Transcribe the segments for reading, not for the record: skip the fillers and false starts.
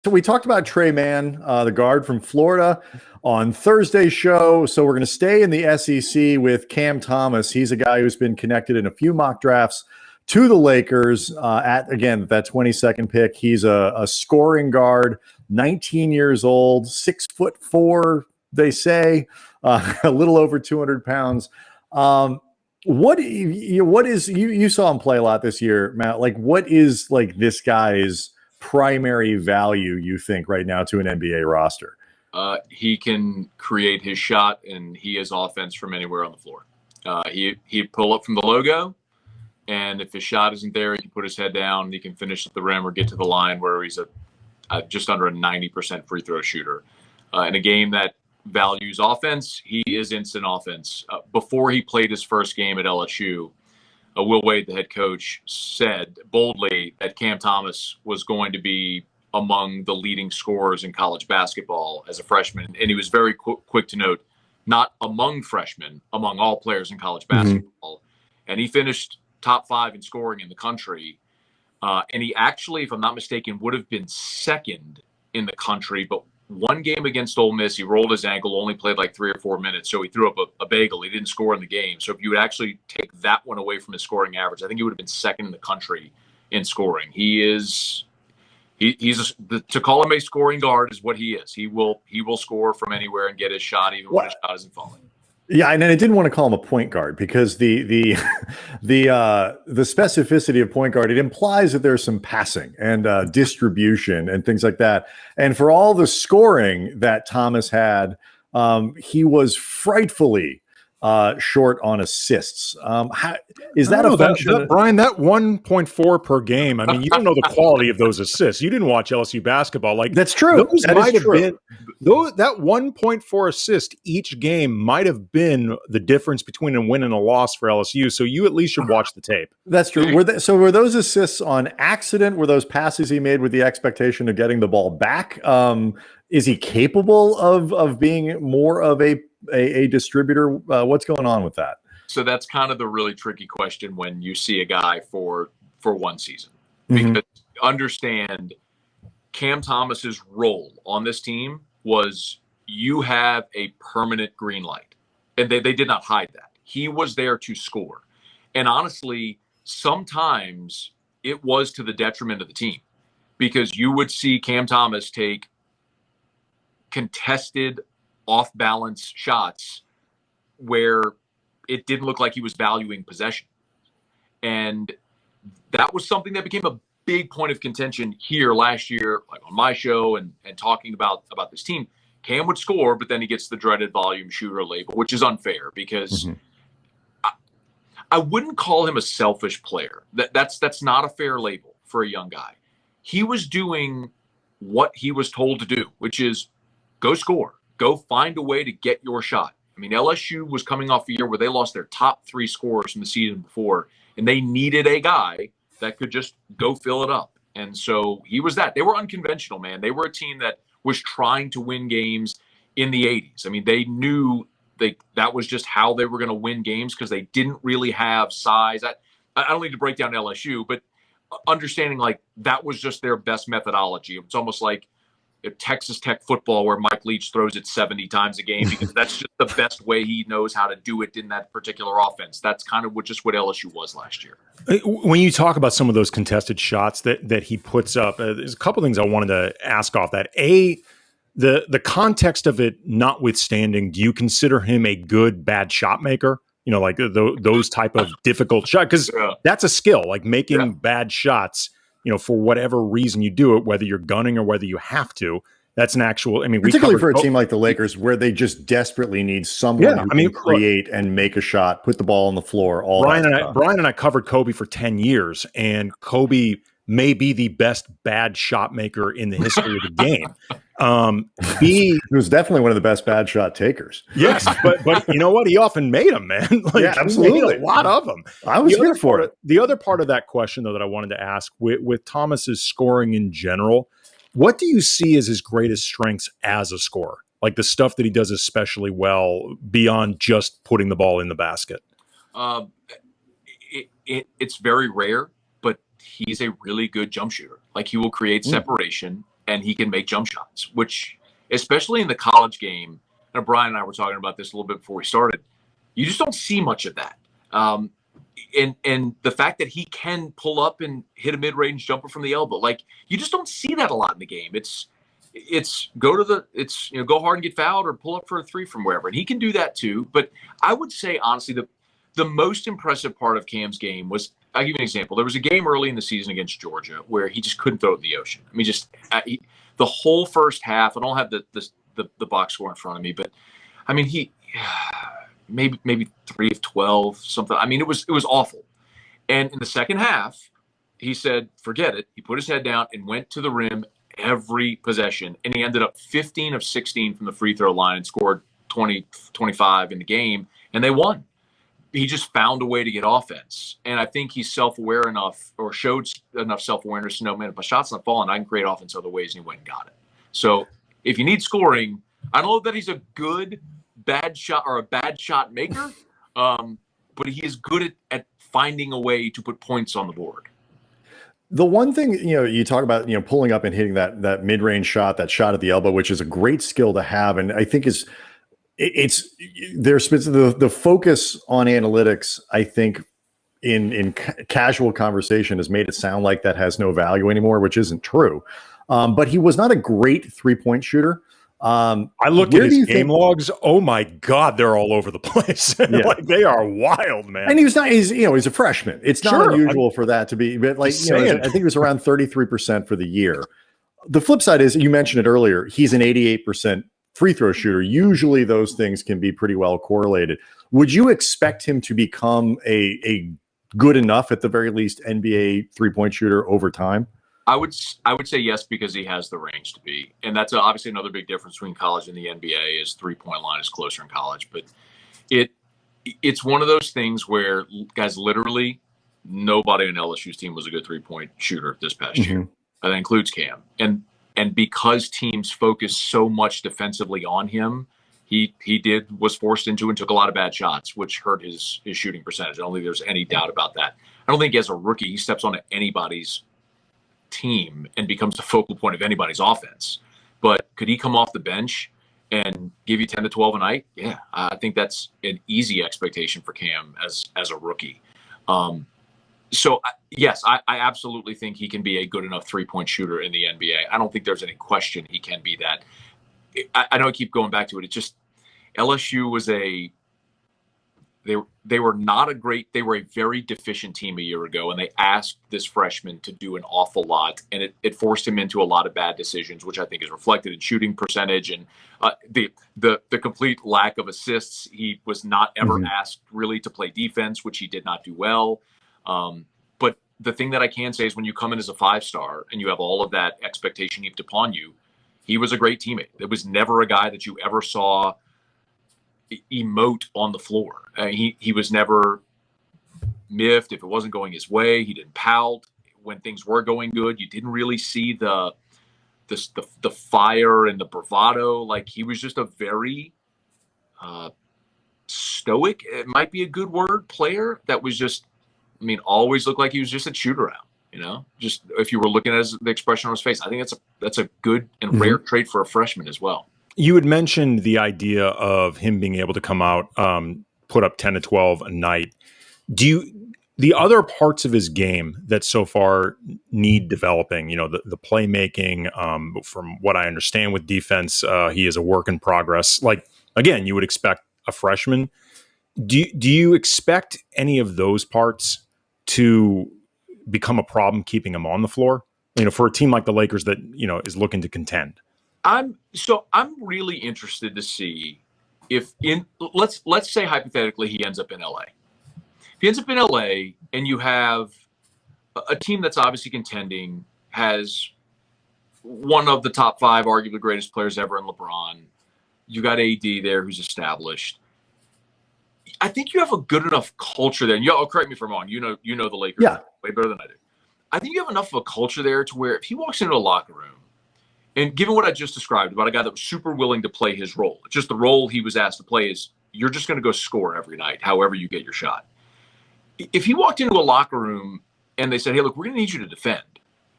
So we talked about Trey Mann, the guard from Florida, on Thursday's show. So we're going to stay in the SEC with Cam Thomas. He's a guy who's been connected in a few mock drafts to the Lakers at, again, that 22nd pick. He's a scoring guard, 19 years old, 6'4", they say, a little over 200 pounds. You saw him play a lot this year, Matt. Like, what is like this guy's primary value, you think, right now to an NBA roster? He can create his shot, and he has offense from anywhere on the floor. He'd pull up from the logo, and if his shot isn't there, he can put his head down. He can finish at the rim or get to the line where he's just under a 90% free throw shooter. In a game that values offense, he is instant offense. Before he played his first game at LSU, Will Wade, the head coach, said boldly that Cam Thomas was going to be among the leading scorers in college basketball as a freshman. And he was very quick to note, not among freshmen, among all players in college basketball. Mm-hmm. And he finished top 5 in scoring in the country. And he actually, if I'm not mistaken, would have been second in the country. But one game against Ole Miss, he rolled his ankle, only played like 3 or 4 minutes. So he threw up a bagel. He didn't score in the game. So if you would actually take that one away from his scoring average, I think he would have been second in the country in scoring. He's to call him a scoring guard is what he is. He will score from anywhere and get his shot even when his shot isn't falling. Yeah, and I didn't want to call him a point guard because the specificity of point guard, it implies that there's some passing and distribution and things like that. And for all the scoring that Thomas had, he was frightfully short on assists. Is that a function? Brian, that 1.4 per game. I mean, you don't know the quality of those assists. You didn't watch LSU basketball. Like, that's true. Those might have been that 1.4 assist each game might have been the difference between a win and a loss for LSU. So you at least should watch the tape. That's true. Were those assists on accident? Were those passes he made with the expectation of getting the ball back? Is he capable of being more of a distributor? What's going on with that? So that's kind of the really tricky question when you see a guy for one season. Because understand Cam Thomas's role on this team was you have a permanent green light. And they did not hide that. He was there to score. And honestly, sometimes it was to the detriment of the team because you would see Cam Thomas take contested off-balance shots where it didn't look like he was valuing possession. And that was something that became a big point of contention here last year, like on my show and talking about this team. Cam would score, but then he gets the dreaded volume shooter label, which is unfair because I wouldn't call him a selfish player. That's not a fair label for a young guy. He was doing what he was told to do, which is go score. Go find a way to get your shot. I mean, LSU was coming off a year where they lost their top 3 scorers from the season before, and they needed a guy that could just go fill it up. And so he was that. They were unconventional, man. They were a team that was trying to win games in the 80s. I mean, they knew that was just how they were going to win games because they didn't really have size. I don't need to break down LSU, but understanding like that was just their best methodology. It's almost like Texas Tech football where Mike Leach throws it 70 times a game because that's just the best way he knows how to do it in that particular offense. That's kind of what LSU was last year. When you talk about some of those contested shots that he puts up, there's a couple things I wanted to ask off that. The context of it notwithstanding, do you consider him a good, bad shot maker? You know, like those type of difficult shots? Because that's a skill, like making bad shots. You know, for whatever reason you do it, whether you're gunning or whether you have to, that's an actual. I mean, particularly for a team like the Lakers, where they just desperately need someone who can create and make a shot, put the ball on the floor. Brian and I covered Kobe for 10 years, and Kobe may be the best bad shot maker in the history of the game. He was definitely one of the best bad shot takers. Yes, but you know what? He often made them, man. Like, yeah, absolutely, he made a lot of them. I was here for it. The other part of that question, though, that I wanted to ask with Thomas's scoring in general, what do you see as his greatest strengths as a scorer? Like the stuff that he does especially well beyond just putting the ball in the basket. It's very rare, but he's a really good jump shooter. Like he will create separation. and he can make jump shots, which, especially in the college game, and Brian and I were talking about this a little bit before we started, you just don't see much of that. And the fact that he can pull up and hit a mid-range jumper from the elbow, like, you just don't see that a lot in the game. It's go hard and get fouled, or pull up for a three from wherever, and he can do that too. But I would say, honestly, the most impressive part of Cam's game was, I'll give you an example. There was a game early in the season against Georgia where he just couldn't throw it in the ocean. I mean, the whole first half. I don't have the box score in front of me, but I mean, he maybe 3 of 12, something. I mean, it was awful. And in the second half, he said, forget it. He put his head down and went to the rim every possession, and he ended up 15 of 16 from the free throw line and scored 25 in the game, and they won. He just found a way to get offense. And I think he's self-aware enough, or showed enough self-awareness to know, man, if my shot's not falling, I can create offense other ways, and he went and got it. So if you need scoring, I don't know that he's a good bad shot or a bad shot maker, but he is good at finding a way to put points on the board. The one thing, you talk about, pulling up and hitting that mid-range shot, that shot at the elbow, which is a great skill to have. And I think there's the focus on analytics, I think, in casual conversation has made it sound like that has no value anymore, which isn't true. But he was not a great 3-point shooter. I looked at his game logs. Oh my God, they're all over the place. Yeah. Like, they are wild, man. And he's a freshman. It's not unusual for that to be, but I think it was around 33% for the year. The flip side is, you mentioned it earlier, he's an 88% free throw shooter. Usually those things can be pretty well correlated. Would you expect him to become a good enough, at the very least, NBA 3-point shooter over time? I would say yes, because he has the range to be. And that's obviously another big difference between college and the NBA, is 3-point line is closer in college. But it's one of those things where, guys, literally nobody on LSU's team was a good 3-point shooter this past year. That includes Cam. And because teams focus so much defensively on him, he was forced into and took a lot of bad shots, which hurt his shooting percentage. I don't think there's any doubt about that. I don't think as a rookie he steps onto anybody's team and becomes the focal point of anybody's offense. But could he come off the bench and give you 10 to 12 a night? Yeah, I think that's an easy expectation for Cam as a rookie. So yes, I absolutely think he can be a good enough 3-point shooter in the NBA. I don't think there's any question he can be that. I know I keep going back to it. It's just, LSU was they were a very deficient team a year ago, and they asked this freshman to do an awful lot, and it forced him into a lot of bad decisions, which I think is reflected in shooting percentage and the complete lack of assists. He was not ever asked really to play defense, which he did not do well. But the thing that I can say is, when you come in as a 5-star and you have all of that expectation heaped upon you, he was a great teammate. There was never a guy that you ever saw emote on the floor. He was never miffed if it wasn't going his way. He didn't pout when things were going good. You didn't really see the fire and the bravado. Like, he was just a very stoic, it might be a good word, player that was just, always looked like he was just a shoot around. Just if you were looking at the expression on his face. I think that's a good and rare trait for a freshman as well. You had mentioned the idea of him being able to come out, put up 10 to 12 a night. The other parts of his game that so far need developing, the playmaking, from what I understand with defense, he is a work in progress. Like, again, you would expect a freshman. Do you expect any of those parts to become a problem keeping him on the floor? For a team like the Lakers that, is looking to contend. I'm really interested to see if let's say hypothetically he ends up in LA. If he ends up in LA and you have a team that's obviously contending, has one of the top 5 arguably greatest players ever in LeBron, you got AD there who's established. I think you have a good enough culture there. And correct me if I'm wrong. You know the Lakers way better than I do. I think you have enough of a culture there to where if he walks into a locker room, and given what I just described about a guy that was super willing to play his role, just the role he was asked to play is, you're just going to go score every night, however you get your shot. If he walked into a locker room and they said, hey, look, we're going to need you to defend,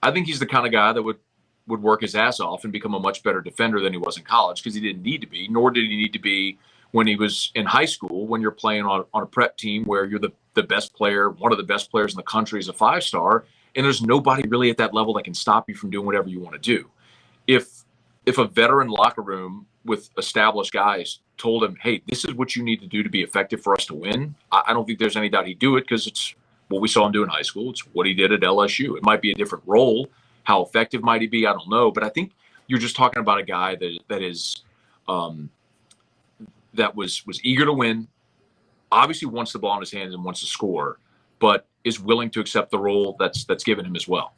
I think he's the kind of guy that would would work his ass off and become a much better defender than he was in college, because he didn't need to be, nor did he need to be when he was in high school, when you're playing on a prep team where you're the best player, one of the best players in the country as a 5-star, and there's nobody really at that level that can stop you from doing whatever you want to do. If a veteran locker room with established guys told him, hey, this is what you need to do to be effective for us to win, I don't think there's any doubt he'd do it, because it's what we saw him do in high school. It's what he did at LSU. It might be a different role. How effective might he be? I don't know. But I think you're just talking about a guy that was eager to win, obviously wants the ball in his hands and wants to score, but is willing to accept the role that's given him as well.